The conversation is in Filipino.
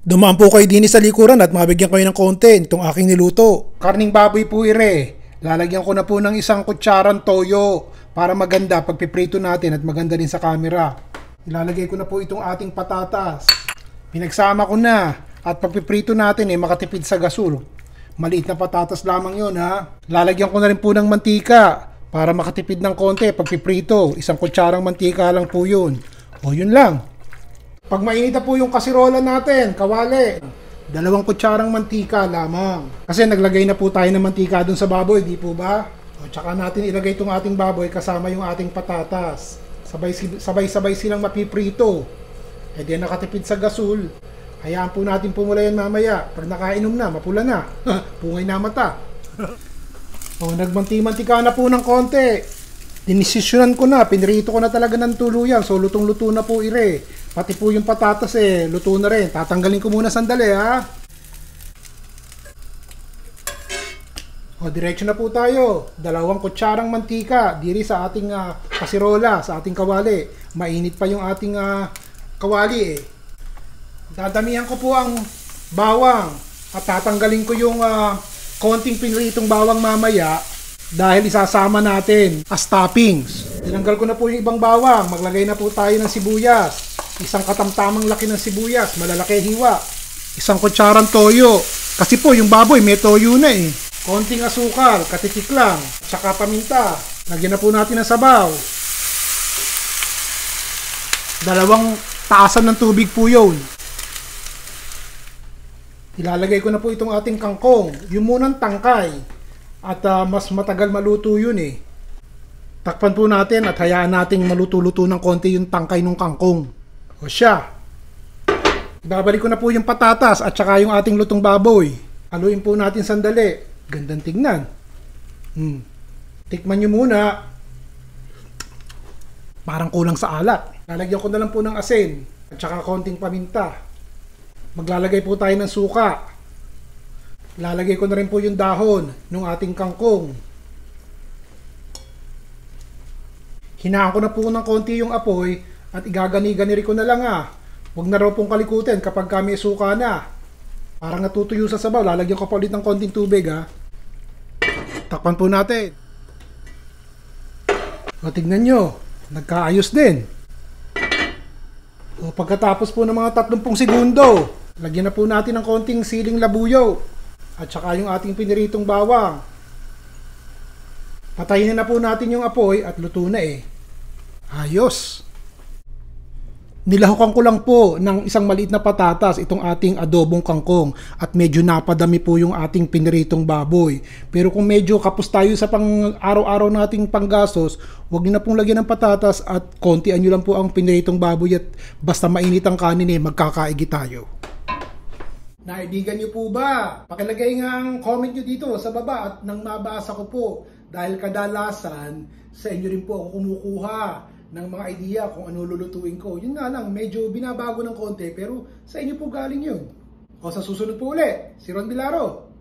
Dumaan po kayo din sa likuran at mabigyan kayo ng konti itong aking niluto. Karning baboy po ire. Lalagyan ko na po ng isang kutsarang toyo para maganda pagpiprito natin at maganda din sa camera. Ilalagay ko na po itong ating patatas. Pinagsama ko na at pagpiprito natin makatipid sa gasol. Maliit na patatas lamang yon ha. Lalagyan ko na rin po ng mantika para makatipid ng konti pagpiprito. Isang kutsarang mantika lang po yun. O yun lang. Pag mainit na po yung kasirola natin, kawali, 2 kutsarang mantika lamang. Kasi naglagay na po tayo ng mantika dun sa baboy, di po ba? O tsaka natin ilagay itong ating baboy kasama yung ating patatas. Sabay-sabay silang mapiprito. E di nakatipid sa gasol. Hayaan po natin pumula yan mamaya. Pag nakainom na, mapula na. Pungay na mata. O nagmanti-mantika na po ng konti. Dinisisyonan ko na, pinirito ko na talaga ng tuluyan. So lutong-luto na po ire. Pati po yung patatas luto na rin. Tatanggalin ko muna sandali ha. O diretso na po tayo. 2 kutsarang mantika diri sa ating kasirola, sa ating kawali. Mainit pa yung ating kawali Dadamihan ko po ang bawang at tatanggalin ko yung konting piniritong bawang mamaya dahil isasama natin as toppings. Tinanggal ko na po yung ibang bawang. Maglagay na po tayo ng sibuyas. Isang katamtamang laki ng sibuyas, malalaki hiwa. 1 kutsarang toyo. Kasi po yung baboy may toyo na Konting asukal, katitik lang. Tsaka paminta. Lagyan na po natin ng sabaw. 2 taasan ng tubig po yun. Ilalagay ko na po itong ating kangkong. Yung munang tangkay. At mas matagal maluto yun Takpan po natin at hayaan nating maluto-luto ng konti yung tangkay ng kangkong. O siya. Babalik ko na po yung patatas at saka yung ating lutong baboy. Haluin po natin sandali. Gandang tignan. Tikman nyo muna. Parang kulang sa alat. Lalagyan ko na lang po ng asin at saka konting paminta. Maglalagay po tayo ng suka. Lalagay ko na rin po yung dahon ng ating kangkong. Hinaan ko na po ng konti yung apoy at igagani-ganiri ko na lang Huwag na raw pong kalikutin kapag kami suka na. Parang natutuyo sa sabaw. Lalagyan ko pa ulit ng konting tubig Takpan po natin. O tignan nyo. Nagkaayos din. O pagkatapos po ng mga 30 segundo, lagyan na po natin ng konting siling labuyo. At saka yung ating piniritong bawang. Patayin na po natin yung apoy at luto na Ayos! Nilahukan ko lang po ng isang maliit na patatas itong ating adobong kangkong at medyo napadami po yung ating piniritong baboy. Pero kung medyo kapos tayo sa pang araw-araw nating panggastos, huwag niyo na pong lagyan ng patatas at kontian nyo lang po ang piniritong baboy at basta mainit ang kanin magkakaigi tayo. Naibigan nyo po ba? Pakilagay nga ang comment nyo dito sa baba at nang mabasa ko po dahil kadalasan sa inyo rin po ako kumukuha ng mga idea kung ano lulutuin ko. Yun nga lang, medyo binabago ng konti pero sa inyo po galing yun. O sa susunod po uli, si Ron Bilaro.